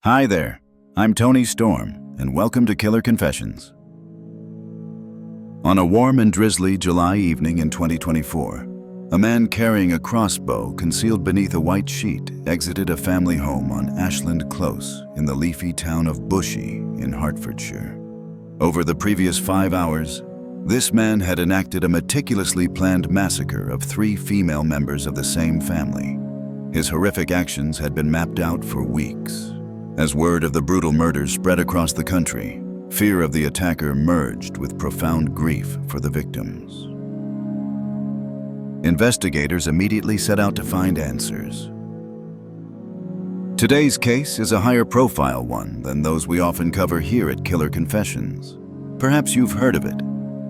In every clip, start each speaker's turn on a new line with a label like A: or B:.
A: Hi there, I'm Tony Storm, and welcome to Killer Confessions. On a warm and drizzly July evening in 2024, a man carrying a crossbow concealed beneath a white sheet exited a family home on Ashland Close in the leafy town of Bushey in Hertfordshire. Over the previous 5 hours, this man had enacted a meticulously planned massacre of 3 female members of the same family. His horrific actions had been mapped out for weeks. As word of the brutal murders spread across the country, fear of the attacker merged with profound grief for the victims. Investigators immediately set out to find answers. Today's case is a higher profile one than those we often cover here at Killer Confessions. Perhaps you've heard of it,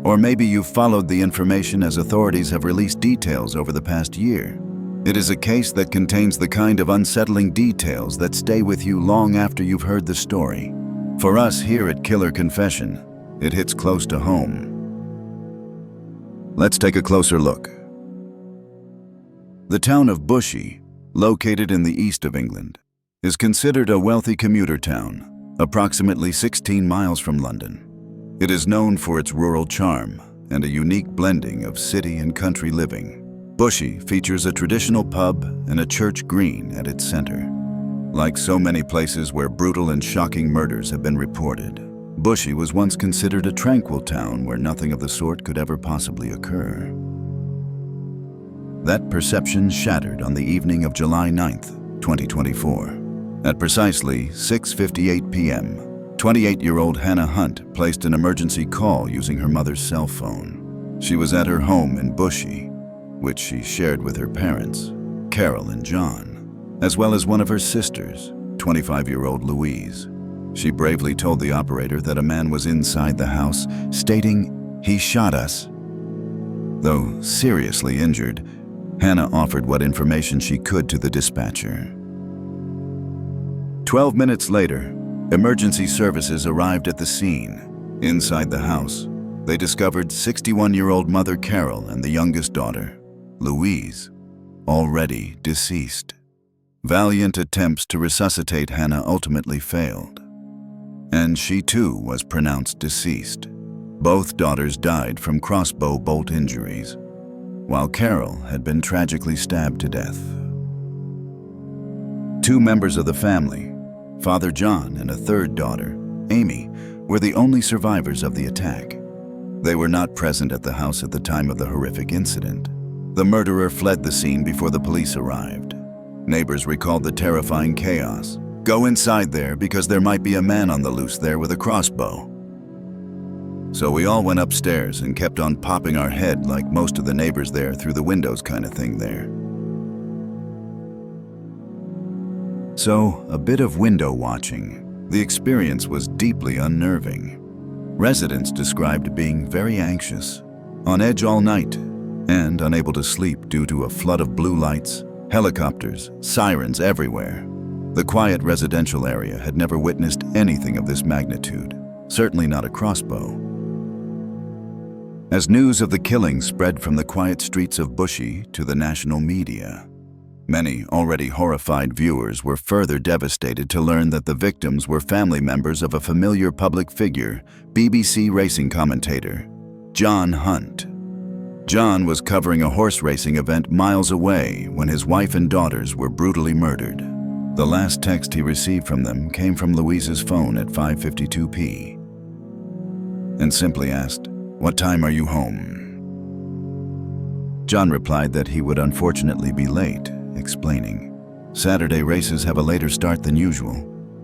A: or maybe you've followed the information as authorities have released details over the past year. It is a case that contains the kind of unsettling details that stay with you long after you've heard the story. For us here at Killer Confession, it hits close to home. Let's take a closer look. The town of Bushey, located in the east of England, is considered a wealthy commuter town, approximately 16 miles from London. It is known for its rural charm and a unique blending of city and country living. Bushey features a traditional pub and a church green at its center. Like so many places where brutal and shocking murders have been reported, Bushey was once considered a tranquil town where nothing of the sort could ever possibly occur. That perception shattered on the evening of July 9th, 2024. At precisely 6:58 p.m., 28-year-old Hannah Hunt placed an emergency call using her mother's cell phone. She was at her home in Bushey, which she shared with her parents, Carol and John, as well as one of her sisters, 25-year-old Louise. She bravely told the operator that a man was inside the house, stating, "He shot us." Though seriously injured, Hannah offered what information she could to the dispatcher. 12 minutes later, emergency services arrived at the scene. Inside the house, they discovered 61-year-old mother Carol and the youngest daughter, Louise, already deceased. Valiant attempts to resuscitate Hannah ultimately failed, and she too was pronounced deceased. Both daughters died from crossbow bolt injuries, while Carol had been tragically stabbed to death. 2 members of the family, Father John and a third daughter, Amy, were the only survivors of the attack. They were not present at the house at the time of the horrific incident. The murderer fled the scene before the police arrived. Neighbors recalled the terrifying chaos. "Go inside there because there might be a man on the loose there with a crossbow." So we all went upstairs and kept on popping our head like most of the neighbors there through the windows kind of thing there. So, a bit of window watching. The experience was deeply unnerving. Residents described being very anxious, on edge all night, and unable to sleep due to a flood of blue lights, helicopters, sirens everywhere. The quiet residential area had never witnessed anything of this magnitude, certainly not a crossbow. As news of the killing spread from the quiet streets of Bushey to the national media, many already horrified viewers were further devastated to learn that the victims were family members of a familiar public figure, BBC racing commentator, John Hunt. John was covering a horse racing event miles away when his wife and daughters were brutally murdered. The last text he received from them came from Louise's phone at 5:52 p.m. and simply asked, "What time are you home?" John replied that he would unfortunately be late, explaining, "Saturday races have a later start than usual,"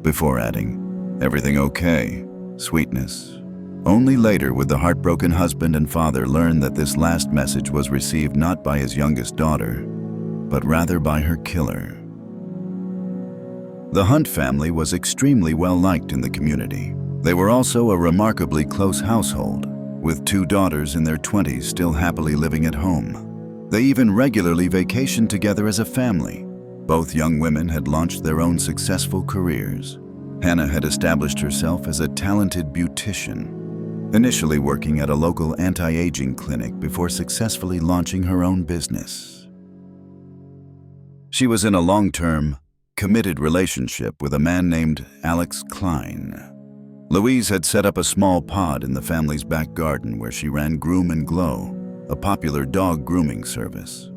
A: before adding, "Everything okay, sweetness." Only later would the heartbroken husband and father learn that this last message was received not by his youngest daughter, but rather by her killer. The Hunt family was extremely well liked in the community. They were also a remarkably close household, with 2 daughters in their 20s still happily living at home. They even regularly vacationed together as a family. Both young women had launched their own successful careers. Hannah had established herself as a talented beautician, initially working at a local anti-aging clinic before successfully launching her own business. She was in a long-term, committed relationship with a man named Alex Klein. Louise had set up a small pod in the family's back garden where she ran Groom and Glow, a popular dog grooming service.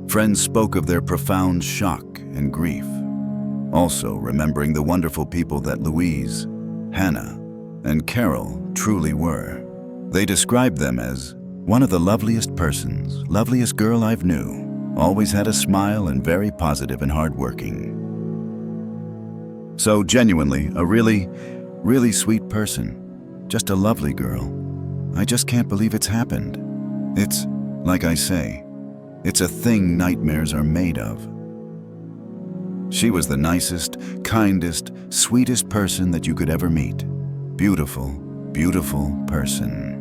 A: Friends spoke of their profound shock and grief, also remembering the wonderful people that Louise, Hannah, and Carol truly were. They described them as one of the loveliest persons, loveliest girl I've knew, always had a smile and very positive and hardworking. So genuinely, a really sweet person, just a lovely girl. I just can't believe it's happened. It's, like I say, it's a thing nightmares are made of. She was the nicest, kindest, sweetest person that you could ever meet. Beautiful, beautiful person.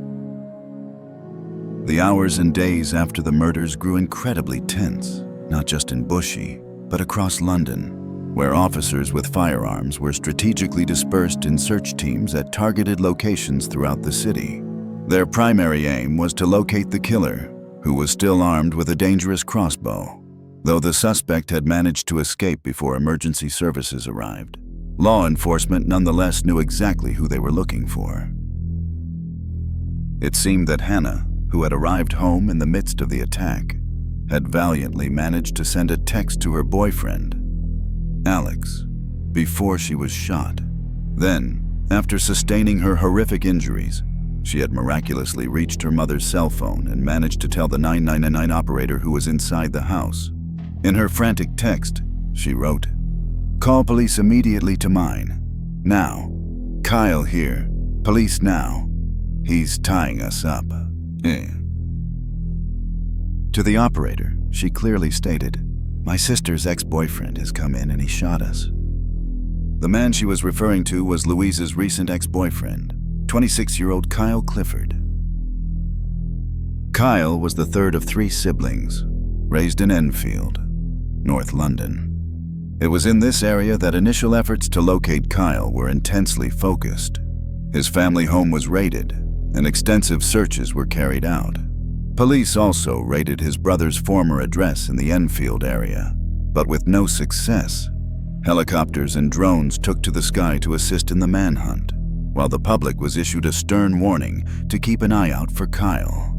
A: The hours and days after the murders grew incredibly tense, not just in Bushey, but across London, where officers with firearms were strategically dispersed in search teams at targeted locations throughout the city. Their primary aim was to locate the killer, who was still armed with a dangerous crossbow. Though the suspect had managed to escape before emergency services arrived, law enforcement nonetheless knew exactly who they were looking for. It seemed that Hannah, who had arrived home in the midst of the attack, had valiantly managed to send a text to her boyfriend, Alex, before she was shot. Then, after sustaining her horrific injuries, she had miraculously reached her mother's cell phone and managed to tell the 999 operator who was inside the house. In her frantic text, she wrote, "Call police immediately to mine. Now. Kyle here. Police now. He's tying us up." To the operator, she clearly stated, "My sister's ex-boyfriend has come in and he shot us." The man she was referring to was Louise's recent ex-boyfriend, 26-year-old Kyle Clifford. Kyle was the third of 3 siblings, raised in Enfield, North London. It was in this area that initial efforts to locate Kyle were intensely focused. His family home was raided, and extensive searches were carried out. Police also raided his brother's former address in the Enfield area, but with no success. Helicopters and drones took to the sky to assist in the manhunt, while the public was issued a stern warning to keep an eye out for Kyle.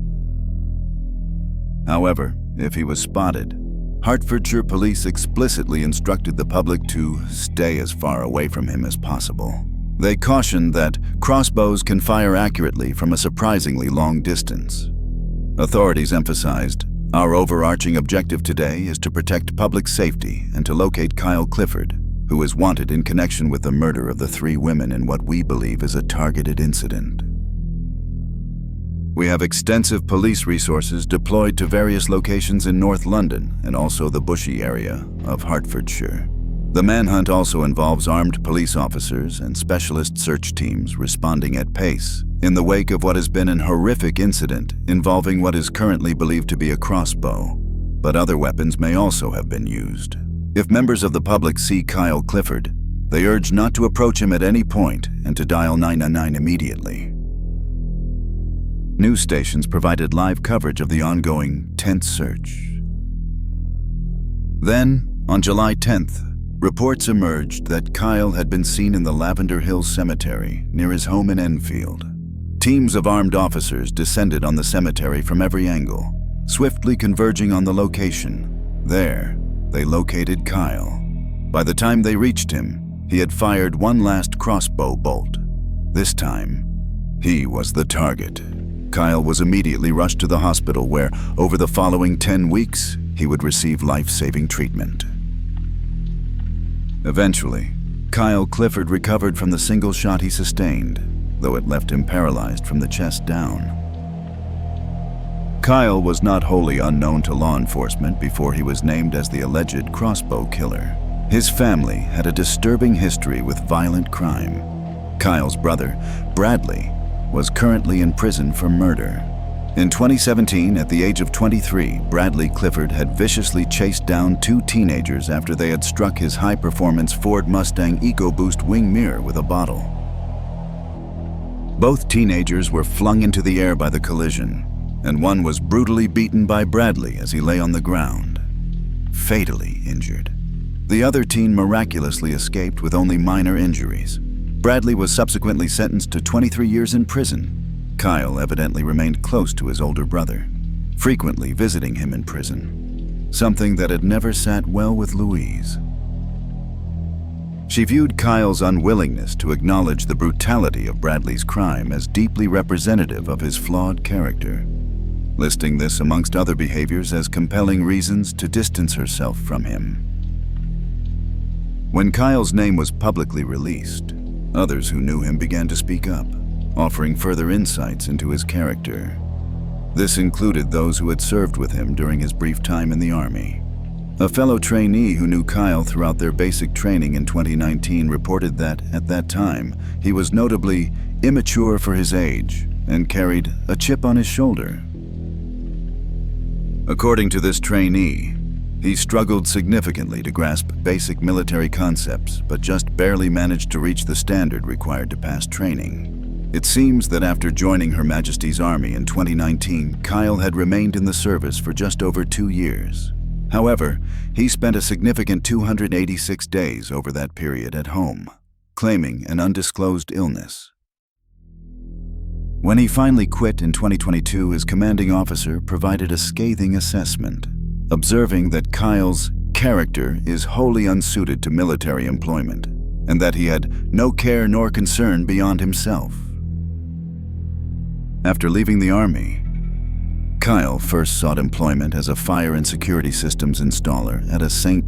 A: However, if he was spotted, Hertfordshire police explicitly instructed the public to stay as far away from him as possible. They cautioned that crossbows can fire accurately from a surprisingly long distance. Authorities emphasized, "Our overarching objective today is to protect public safety and to locate Kyle Clifford, who is wanted in connection with the murder of the 3 women in what we believe is a targeted incident." We have extensive police resources deployed to various locations in North London and also the Bushey area of Hertfordshire. The manhunt also involves armed police officers and specialist search teams responding at pace in the wake of what has been an horrific incident involving what is currently believed to be a crossbow, but other weapons may also have been used. If members of the public see Kyle Clifford, they urge not to approach him at any point and to dial 999 immediately. News stations provided live coverage of the ongoing tense search. Then, on July 10th, reports emerged that Kyle had been seen in the Lavender Hill Cemetery near his home in Enfield. Teams of armed officers descended on the cemetery from every angle, swiftly converging on the location. There, they located Kyle. By the time they reached him, he had fired one last crossbow bolt. This time, he was the target. Kyle was immediately rushed to the hospital where, over the following 10 weeks, he would receive life-saving treatment. Eventually, Kyle Clifford recovered from the single shot he sustained, though it left him paralyzed from the chest down. Kyle was not wholly unknown to law enforcement before he was named as the alleged crossbow killer. His family had a disturbing history with violent crime. Kyle's brother, Bradley, was currently in prison for murder. In 2017, at the age of 23, Bradley Clifford had viciously chased down 2 teenagers after they had struck his high-performance Ford Mustang EcoBoost wing mirror with a bottle. Both teenagers were flung into the air by the collision, and one was brutally beaten by Bradley as he lay on the ground, fatally injured. The other teen miraculously escaped with only minor injuries. Bradley was subsequently sentenced to 23 years in prison. Kyle evidently remained close to his older brother, frequently visiting him in prison, something that had never sat well with Louise. She viewed Kyle's unwillingness to acknowledge the brutality of Bradley's crime as deeply representative of his flawed character, listing this amongst other behaviors as compelling reasons to distance herself from him. When Kyle's name was publicly released, others who knew him began to speak up, offering further insights into his character. This included those who had served with him during his brief time in the Army. A fellow trainee who knew Kyle throughout their basic training in 2019 reported that, at that time, he was notably immature for his age and carried a chip on his shoulder. According to this trainee, he struggled significantly to grasp basic military concepts, but just barely managed to reach the standard required to pass training. It seems that after joining Her Majesty's Army in 2019, Kyle had remained in the service for just over 2 years. However, he spent a significant 286 days over that period at home, claiming an undisclosed illness. When he finally quit in 2022, his commanding officer provided a scathing assessment, observing that Kyle's character is wholly unsuited to military employment, and that he had no care nor concern beyond himself. After leaving the Army, Kyle first sought employment as a fire and security systems installer at a St.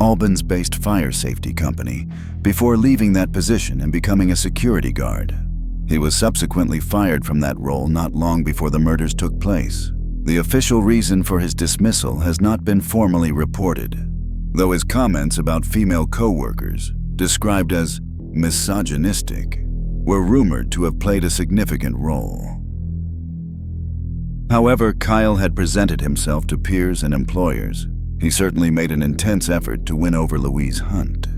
A: Albans-based fire safety company before leaving that position and becoming a security guard. He was subsequently fired from that role not long before the murders took place. The official reason for his dismissal has not been formally reported, though his comments about female co-workers, described as misogynistic, were rumored to have played a significant role. However Kyle had presented himself to peers and employers, he certainly made an intense effort to win over Louise Hunt.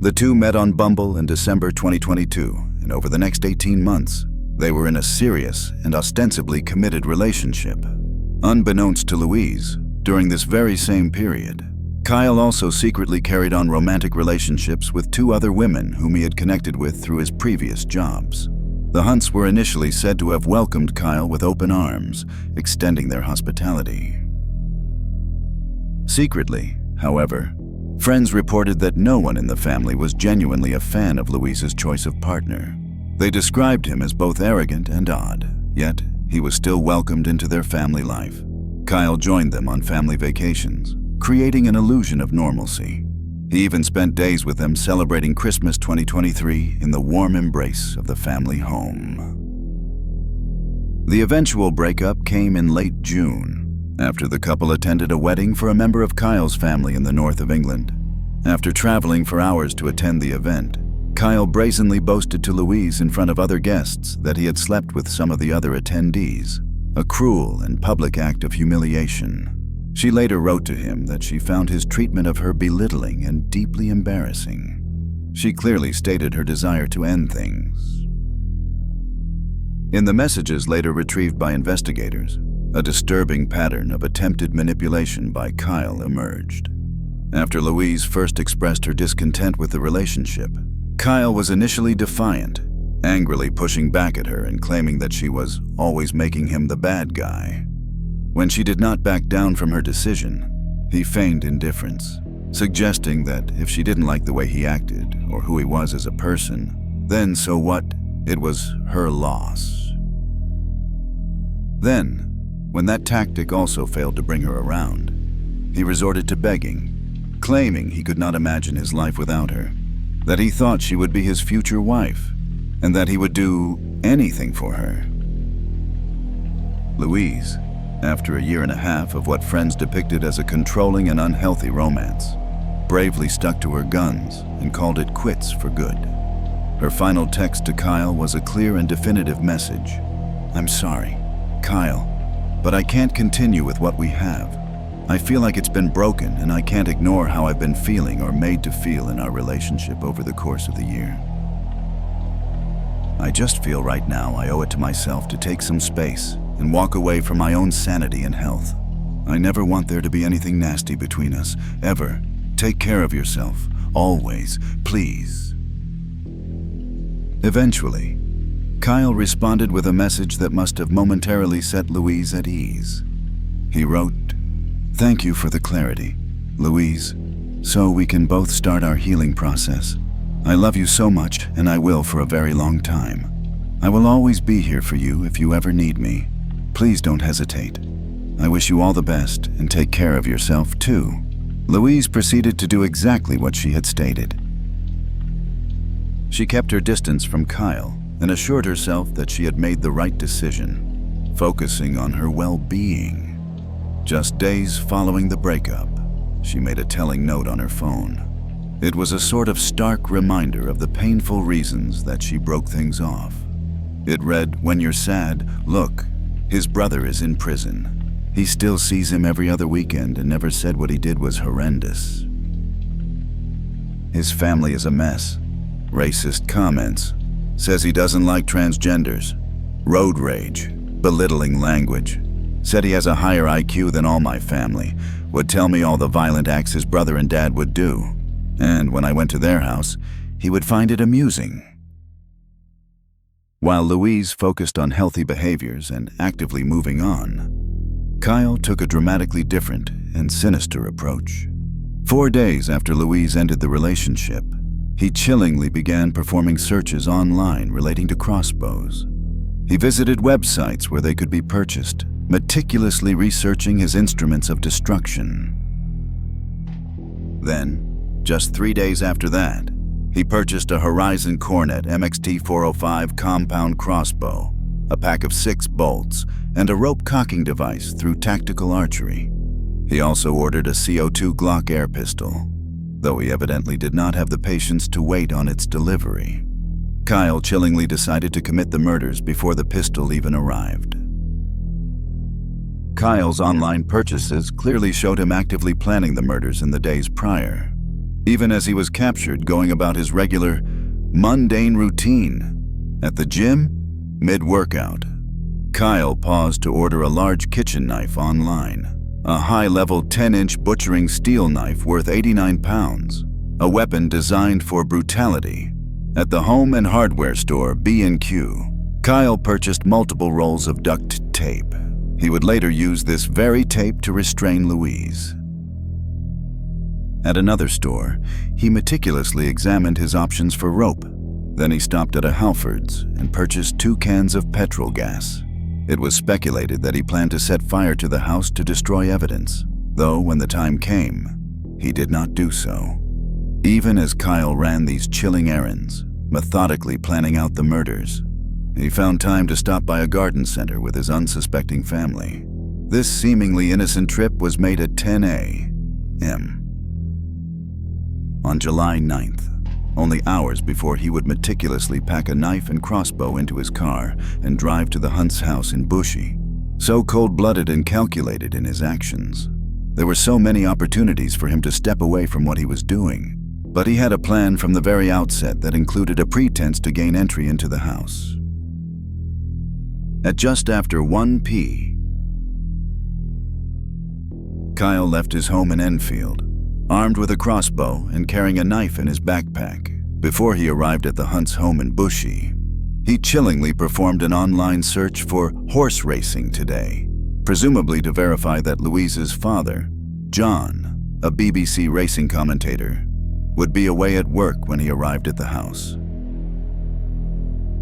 A: The two met on Bumble in December 2022, and over the next 18 months, they were in a serious and ostensibly committed relationship. Unbeknownst to Louise, during this very same period, Kyle also secretly carried on romantic relationships with 2 other women whom he had connected with through his previous jobs. The Hunts were initially said to have welcomed Kyle with open arms, extending their hospitality. Secretly, however, friends reported that no one in the family was genuinely a fan of Louise's choice of partner. They described him as both arrogant and odd, yet he was still welcomed into their family life. Kyle joined them on family vacations, creating an illusion of normalcy. He even spent days with them celebrating Christmas 2023 in the warm embrace of the family home. The eventual breakup came in late June, after the couple attended a wedding for a member of Kyle's family in the north of England. After traveling for hours to attend the event, Kyle brazenly boasted to Louise in front of other guests that he had slept with some of the other attendees, a cruel and public act of humiliation. She later wrote to him that she found his treatment of her belittling and deeply embarrassing. She clearly stated her desire to end things. In the messages later retrieved by investigators, a disturbing pattern of attempted manipulation by Kyle emerged. After Louise first expressed her discontent with the relationship, Kyle was initially defiant, angrily pushing back at her and claiming that she was always making him the bad guy. When she did not back down from her decision, he feigned indifference, suggesting that if she didn't like the way he acted or who he was as a person, then so what? It was her loss. Then, when that tactic also failed to bring her around, he resorted to begging, claiming he could not imagine his life without her, that he thought she would be his future wife, and that he would do anything for her. Louise, after a year and a half of what friends depicted as a controlling and unhealthy romance, bravely stuck to her guns and called it quits for good. Her final text to Kyle was a clear and definitive message. "I'm sorry, Kyle, but I can't continue with what we have. I feel like it's been broken and I can't ignore how I've been feeling or made to feel in our relationship over the course of the year. I just feel right now I owe it to myself to take some space and walk away from my own sanity and health. I never want there to be anything nasty between us, ever. Take care of yourself, always, please. Eventually, Kyle responded with a message that must have momentarily set Louise at ease. He wrote, "Thank you for the clarity, Louise, so we can both start our healing process. I love you so much, and I will for a very long time. I will always be here for you if you ever need me. Please don't hesitate. I wish you all the best, and take care of yourself too." Louise proceeded to do exactly what she had stated. She kept her distance from Kyle and assured herself that she had made the right decision, focusing on her well-being. Just days following the breakup, she made a telling note on her phone. It was a sort of stark reminder of the painful reasons that she broke things off. It read, "When you're sad, look, his brother is in prison. He still sees him every other weekend and never said what he did was horrendous. His family is a mess. Racist comments. Says he doesn't like transgenders. Road rage. Belittling language. Said he has a higher IQ than all my family. Would tell me all the violent acts his brother and dad would do. And when I went to their house, he would find it amusing." While Louise focused on healthy behaviors and actively moving on, Kyle took a dramatically different and sinister approach. 4 days after Louise ended the relationship, he chillingly began performing searches online relating to crossbows. He visited websites where they could be purchased, meticulously researching his instruments of destruction. Then, just 3 days after that, he purchased a Horizon Cornet MXT-405 compound crossbow, a pack of 6 bolts, and a rope cocking device through Tactical Archery. He also ordered a CO2 Glock air pistol, though he evidently did not have the patience to wait on its delivery. Kyle chillingly decided to commit the murders before the pistol even arrived. Kyle's online purchases clearly showed him actively planning the murders in the days prior, even as he was captured going about his regular, mundane routine. At the gym, mid-workout, Kyle paused to order a large kitchen knife online, a high-level 10-inch butchering steel knife worth 89 pounds, a weapon designed for brutality. At the home and hardware store B&Q, Kyle purchased multiple rolls of duct tape. He would later use this very tape to restrain Louise. At another store, he meticulously examined his options for rope. Then he stopped at a Halfords and purchased 2 cans of petrol gas. It was speculated that he planned to set fire to the house to destroy evidence, though when the time came, he did not do so. Even as Kyle ran these chilling errands, methodically planning out the murders, he found time to stop by a garden center with his unsuspecting family. This seemingly innocent trip was made at 10 a.m. on July 9th, only hours before he would meticulously pack a knife and crossbow into his car and drive to the Hunt's house in Bushey. So cold-blooded and calculated in his actions. There were so many opportunities for him to step away from what he was doing, but he had a plan from the very outset that included a pretense to gain entry into the house. At just after 1 p.m, Kyle left his home in Enfield, armed with a crossbow and carrying a knife in his backpack. Before he arrived at the Hunt's home in Bushey, he chillingly performed an online search for horse racing today, presumably to verify that Louise's father, John, a BBC racing commentator, would be away at work when he arrived at the house.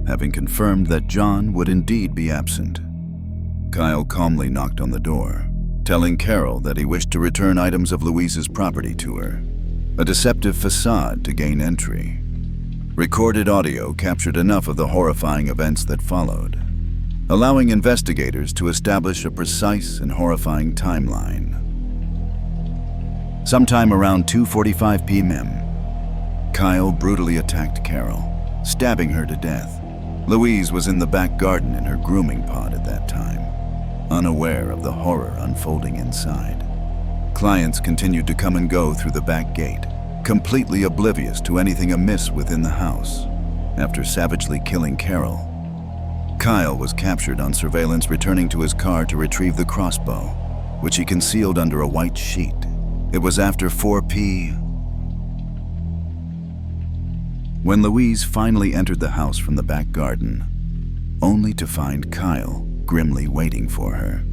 A: Having confirmed that John would indeed be absent, Kyle calmly knocked on the door, telling Carol that he wished to return items of Louise's property to her, a deceptive facade to gain entry. Recorded audio captured enough of the horrifying events that followed, allowing investigators to establish a precise and horrifying timeline. Sometime around 2:45 p.m., Kyle brutally attacked Carol, stabbing her to death. Louise was in the back garden in her grooming pod at that time, unaware of the horror unfolding inside. Clients continued to come and go through the back gate, completely oblivious to anything amiss within the house. After savagely killing Carol, Kyle was captured on surveillance returning to his car to retrieve the crossbow. which he concealed under a white sheet. It was after 4 p.m. when Louise finally entered the house from the back garden, only to find Kyle grimly waiting for her.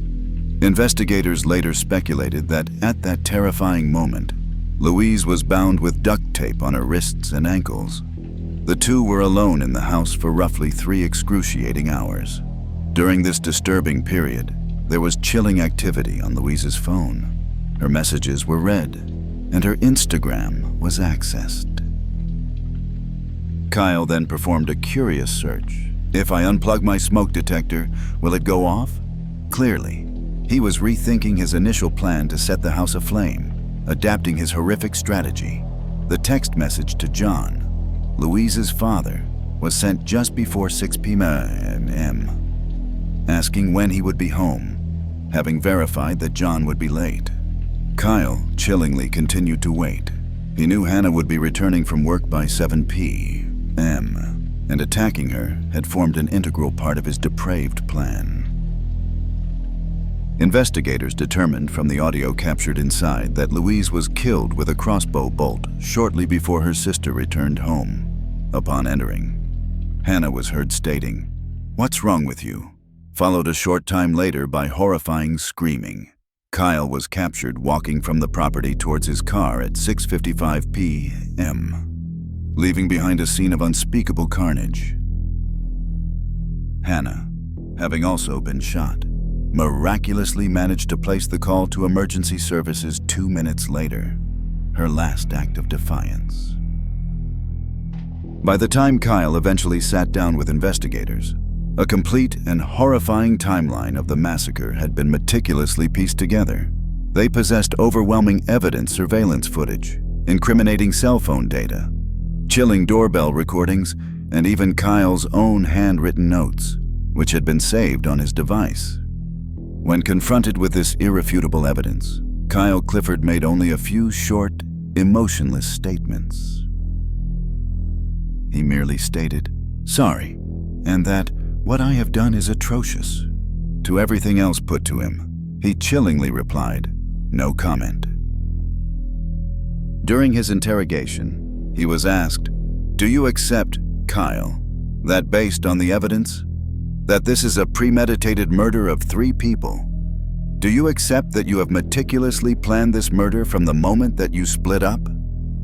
A: Investigators later speculated that at that terrifying moment, Louise was bound with duct tape on her wrists and ankles. The two were alone in the house for roughly 3 excruciating hours. During this disturbing period, there was chilling activity on Louise's phone. Her messages were read, and her Instagram was accessed. Kyle then performed a curious search. If I unplug my smoke detector, will it go off? Clearly, he was rethinking his initial plan to set the house aflame, adapting his horrific strategy. The text message to John, Louise's father, was sent just before 6 p.m, asking when he would be home, having verified that John would be late. Kyle chillingly continued to wait. He knew Hannah would be returning from work by 7 p.m, and attacking her had formed an integral part of his depraved plan. Investigators determined from the audio captured inside that Louise was killed with a crossbow bolt shortly before her sister returned home. Upon entering, Hannah was heard stating, "What's wrong with you?" followed a short time later by horrifying screaming. Kyle was captured walking from the property towards his car at 6:55 p.m., leaving behind a scene of unspeakable carnage. Hannah, having also been shot, miraculously managed to place the call to emergency services 2 minutes later, her last act of defiance. By the time Kyle eventually sat down with investigators, a complete and horrifying timeline of the massacre had been meticulously pieced together. They possessed overwhelming evidence surveillance footage, incriminating cell phone data, chilling doorbell recordings, and even Kyle's own handwritten notes, which had been saved on his device. When confronted with this irrefutable evidence, Kyle Clifford made only a few short, emotionless statements. He merely stated, "Sorry," and that what I have done is atrocious. To everything else put to him, he chillingly replied, "No comment." During his interrogation, he was asked, "Do you accept, Kyle, that based on the evidence, that this is a premeditated murder of 3 people? Do you accept that you have meticulously planned this murder from the moment that you split up,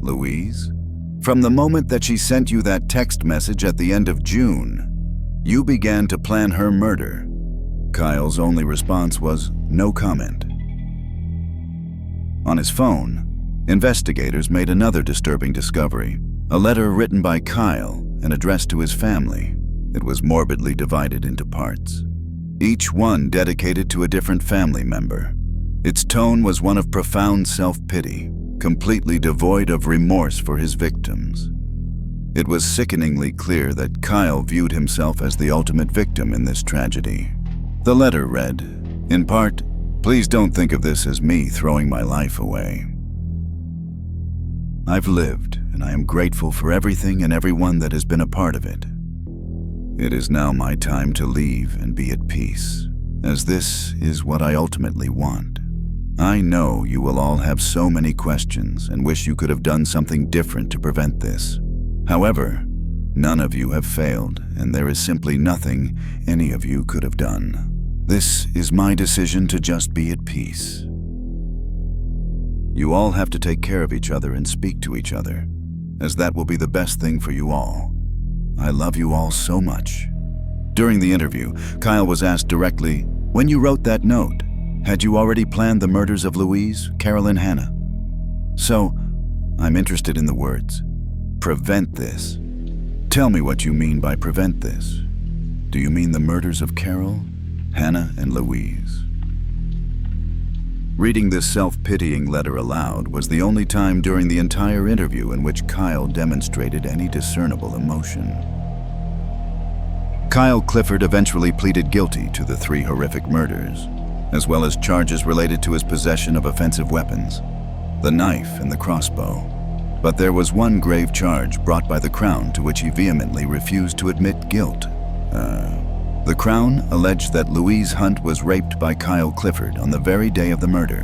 A: Louise? From the moment that she sent you that text message at the end of June, you began to plan her murder?" Kyle's only response was, "No comment." On his phone, investigators made another disturbing discovery, a letter written by Kyle and addressed to his family. It was morbidly divided into parts, each one dedicated to a different family member. Its tone was one of profound self-pity, completely devoid of remorse for his victims. It was sickeningly clear that Kyle viewed himself as the ultimate victim in this tragedy. The letter read, in part, "Please don't think of this as me throwing my life away. I've lived, and I am grateful for everything and everyone that has been a part of it. It is now my time to leave and be at peace, as this is what I ultimately want. I know you will all have so many questions and wish you could have done something different to prevent this. However, none of you have failed, and there is simply nothing any of you could have done. This is my decision to just be at peace. You all have to take care of each other and speak to each other, as that will be the best thing for you all. I love you all so much." During the interview, Kyle was asked directly, "When you wrote that note, had you already planned the murders of Louise, Carol, and Hannah?" "So, I'm interested in the words. Prevent this. Tell me what you mean by prevent this. Do you mean the murders of Carol, Hannah, and Louise?" Reading this self-pitying letter aloud was the only time during the entire interview in which Kyle demonstrated any discernible emotion. Kyle Clifford eventually pleaded guilty to the 3 horrific murders, as well as charges related to his possession of offensive weapons, the knife and the crossbow. But there was one grave charge brought by the Crown to which he vehemently refused to admit guilt. The Crown alleged that Louise Hunt was raped by Kyle Clifford on the very day of the murder.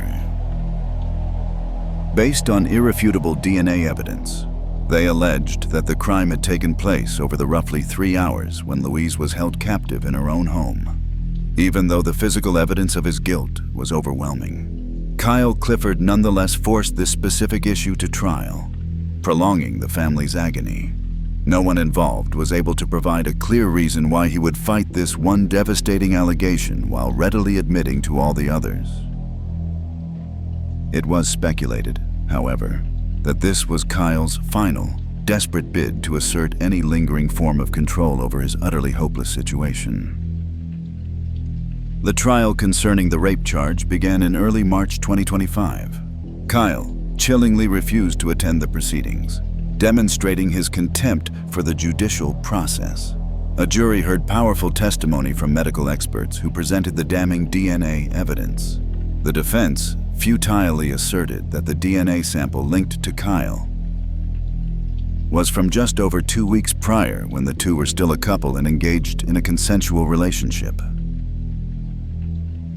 A: Based on irrefutable DNA evidence, they alleged that the crime had taken place over the roughly 3 hours when Louise was held captive in her own home. Even though the physical evidence of his guilt was overwhelming, Kyle Clifford nonetheless forced this specific issue to trial, prolonging the family's agony. No one involved was able to provide a clear reason why he would fight this one devastating allegation while readily admitting to all the others. It was speculated, however, that this was Kyle's final, desperate bid to assert any lingering form of control over his utterly hopeless situation. The trial concerning the rape charge began in early March 2025. Kyle chillingly refused to attend the proceedings, demonstrating his contempt for the judicial process. A jury heard powerful testimony from medical experts who presented the damning DNA evidence. The defense futilely asserted that the DNA sample linked to Kyle was from just over 2 weeks prior, when the two were still a couple and engaged in a consensual relationship.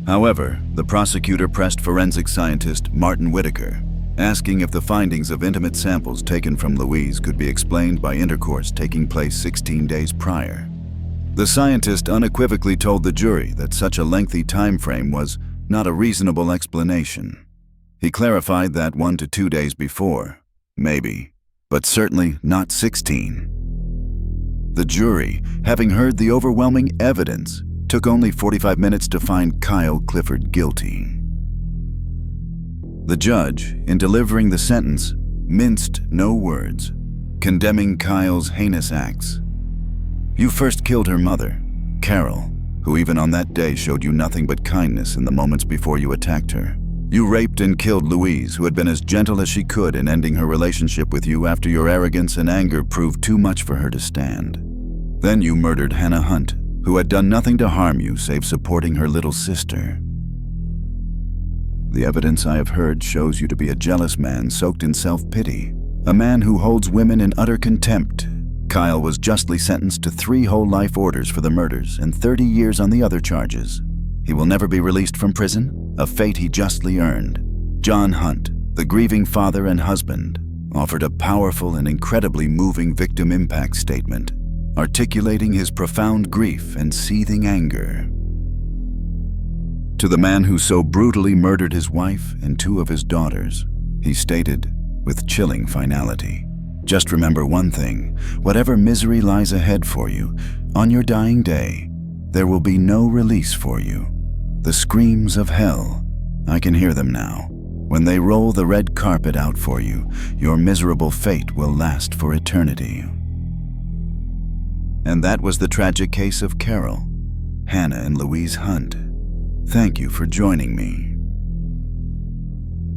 A: However, the prosecutor pressed forensic scientist Martin Whitaker, asking if the findings of intimate samples taken from Louise could be explained by intercourse taking place 16 days prior. The scientist unequivocally told the jury that such a lengthy time frame was not a reasonable explanation. He clarified that 1 to 2 days before, maybe, but certainly not 16. The jury, having heard the overwhelming evidence, took only 45 minutes to find Kyle Clifford guilty. The judge, in delivering the sentence, minced no words, condemning Kyle's heinous acts. "You first killed her mother, Carol, who even on that day showed you nothing but kindness in the moments before you attacked her. You raped and killed Louise, who had been as gentle as she could in ending her relationship with you after your arrogance and anger proved too much for her to stand. Then you murdered Hannah Hunt, who had done nothing to harm you save supporting her little sister. The evidence I have heard shows you to be a jealous man soaked in self-pity, a man who holds women in utter contempt. Kyle was justly sentenced to 3 whole life orders for the murders and 30 years on the other charges. He will never be released from prison, a fate he justly earned." John Hunt, the grieving father and husband, offered a powerful and incredibly moving victim impact statement, articulating his profound grief and seething anger. To the man who so brutally murdered his wife and 2 of his daughters, he stated with chilling finality, "Just remember one thing, whatever misery lies ahead for you, on your dying day, there will be no release for you. The screams of hell, I can hear them now. When they roll the red carpet out for you, your miserable fate will last for eternity." And that was the tragic case of Carol, Hannah, and Louise Hunt. Thank you for joining me.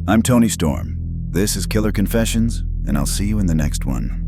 A: I'm Tony Storm. This is Killer Confessions, and I'll see you in the next one.